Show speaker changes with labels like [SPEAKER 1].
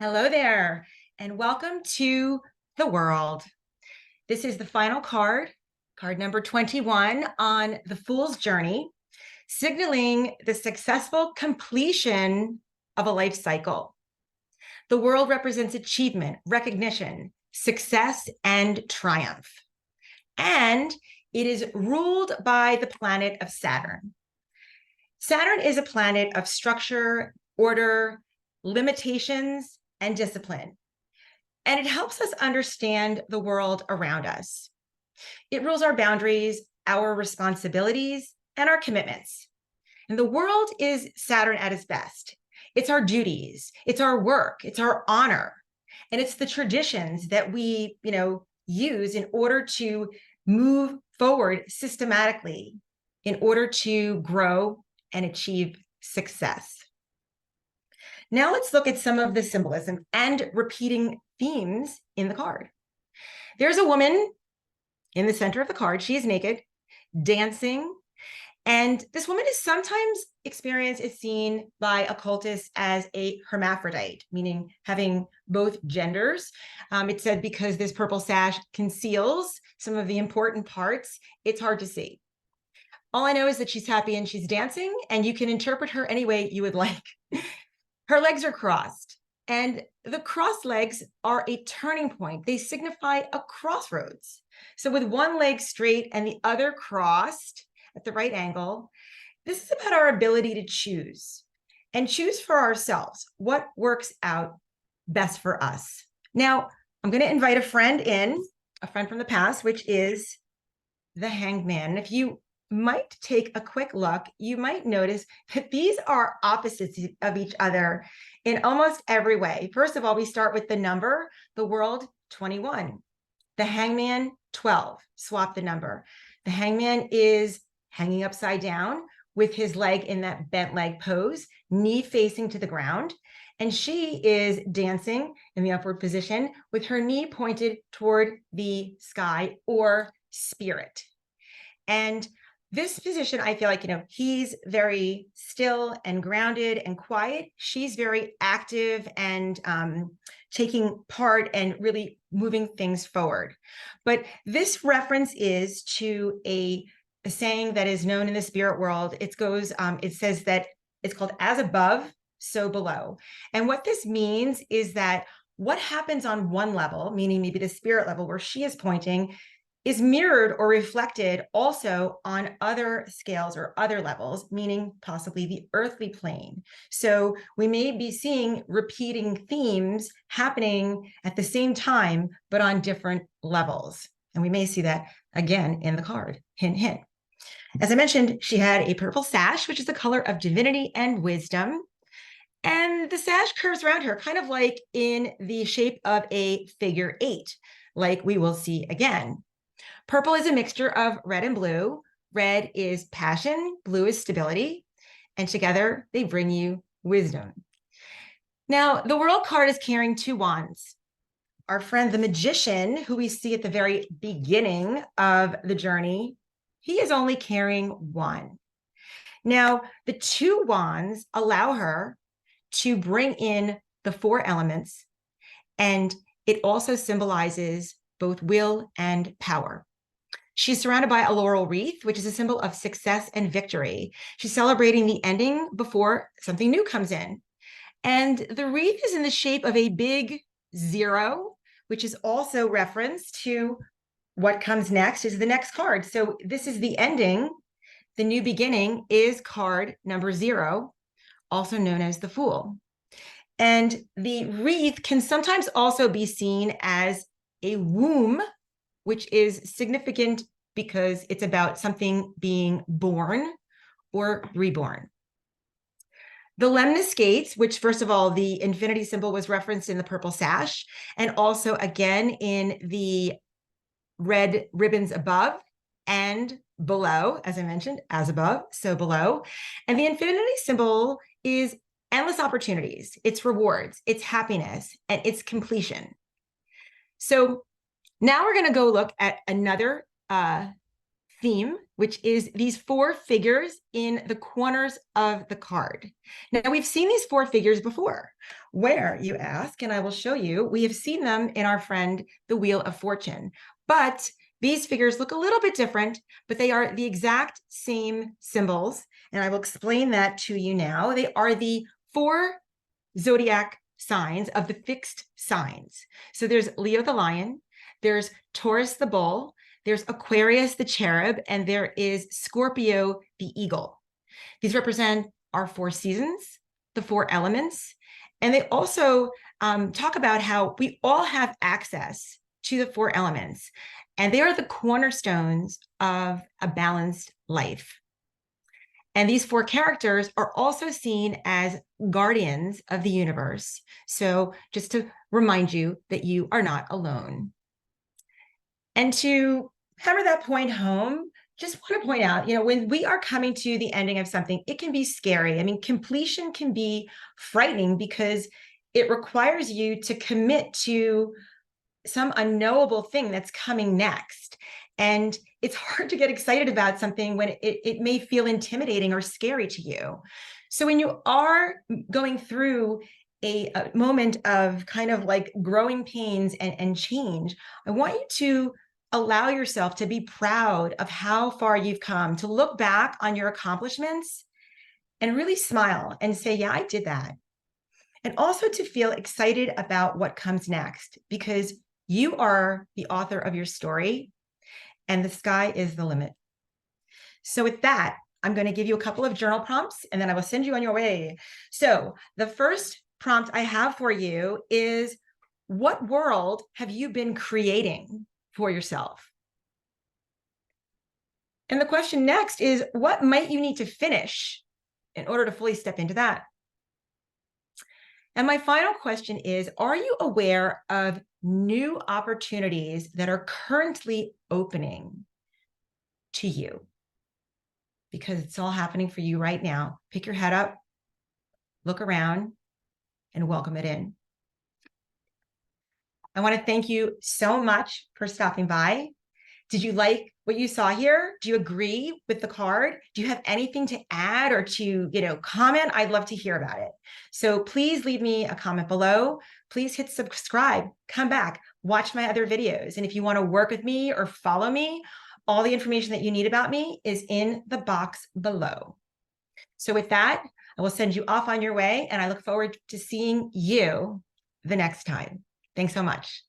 [SPEAKER 1] Hello there, and welcome to the world. This is the final card, card number 21 on the Fool's Journey, signaling the successful completion of a life cycle. The world represents achievement, recognition, success, and triumph. And it is ruled by the planet of Saturn. Saturn is a planet of structure, order, limitations, and discipline. And it helps us understand the world around us. It rules our boundaries, our responsibilities, and our commitments. And the world is Saturn at its best. It's our duties, it's our work, it's our honor, and it's the traditions that we, use in order to move forward systematically, in order to grow and achieve success. Now let's look at some of the symbolism and repeating themes in the card. There's a woman in the center of the card. She is naked, dancing. And this woman is sometimes is seen by occultists as a hermaphrodite, meaning having both genders. It said because this purple sash conceals some of the important parts, it's hard to see. All I know is that she's happy and she's dancing, and you can interpret her any way you would like. Her legs are crossed, and the crossed legs are a turning point. They signify a crossroads. So with one leg straight and the other crossed at the right angle, this is about our ability to choose and choose for ourselves what works out best for us. Now, I'm going to invite a friend from the past, which is the Hanged Man. If you might take a quick look, you might notice that these are opposites of each other in almost every way. First of all, we start with the number, the world, 21. The Hangman, 12. Swap the number. The Hangman is hanging upside down with his leg in that bent leg pose, knee facing to the ground. And she is dancing in the upward position with her knee pointed toward the sky or spirit. And this position, I feel like, he's very still and grounded and quiet. She's very active and taking part and really moving things forward. But this reference is to a saying that is known in the spirit world. It says that it's called as above, so below. And what this means is that what happens on one level, meaning maybe the spirit level where she is pointing, is mirrored or reflected also on other scales or other levels, meaning possibly the earthly plane. So we may be seeing repeating themes happening at the same time, but on different levels. And we may see that again in the card, hint, hint. As I mentioned, she had a purple sash, which is the color of divinity and wisdom. And the sash curves around her, kind of like in the shape of a figure 8, like we will see again. Purple is a mixture of red and blue. Red is passion, blue is stability, and together they bring you wisdom. Now, the world card is carrying 2 wands. Our friend, the magician, who we see at the very beginning of the journey, he is only carrying 1. Now, the 2 wands allow her to bring in the 4 elements, and it also symbolizes both will and power. She's surrounded by a laurel wreath, which is a symbol of success and victory. She's celebrating the ending before something new comes in. And the wreath is in the shape of a big 0, which is also reference to what comes next is the next card. So this is the ending. The new beginning is card number 0, also known as the Fool. And the wreath can sometimes also be seen as a womb, which is significant because it's about something being born or reborn. The lemnis gates, which first of all, the infinity symbol was referenced in the purple sash, and also again in the red ribbons above and below, as I mentioned, as above, so below. And the infinity symbol is endless opportunities, its rewards, its happiness, and its completion. So now we're going to go look at another theme, which is these 4 figures in the corners of the card. Now, we've seen these 4 figures before. Where, you ask, and I will show you. We have seen them in our friend, the Wheel of Fortune. But these figures look a little bit different, but they are the exact same symbols. And I will explain that to you now. They are the 4 zodiac signs of the fixed signs. So there's Leo the lion, there's Taurus the bull, there's Aquarius the cherub, and there is Scorpio the eagle. These represent our 4 seasons, the 4 elements, and they also talk about how we all have access to the 4 elements, and they are the cornerstones of a balanced life. And these 4 characters are also seen as guardians of the universe. So just to remind you that you are not alone. And to hammer that point home, just want to point out, when we are coming to the ending of something, it can be scary. I mean, completion can be frightening because it requires you to commit to some unknowable thing that's coming next. And it's hard to get excited about something when it may feel intimidating or scary to you. So when you are going through a moment of kind of like growing pains and change, I want you to allow yourself to be proud of how far you've come, to look back on your accomplishments and really smile and say, yeah, I did that. And also to feel excited about what comes next, because you are the author of your story and the sky is the limit. So with that, I'm going to give you a couple of journal prompts and then I will send you on your way. So the first prompt I have for you is, what world have you been creating for yourself? And the question next is, what might you need to finish in order to fully step into that? And my final question is, are you aware of new opportunities that are currently opening to you? Because it's all happening for you right now. Pick your head up, look around, and welcome it in. I want to thank you so much for stopping by. Did you like what you saw here? Do you agree with the card? Do you have anything to add or to, comment? I'd love to hear about it. So please leave me a comment below. Please hit subscribe, come back, watch my other videos. And if you want to work with me or follow me, all the information that you need about me is in the box below. So with that, I will send you off on your way, and I look forward to seeing you the next time. Thanks so much.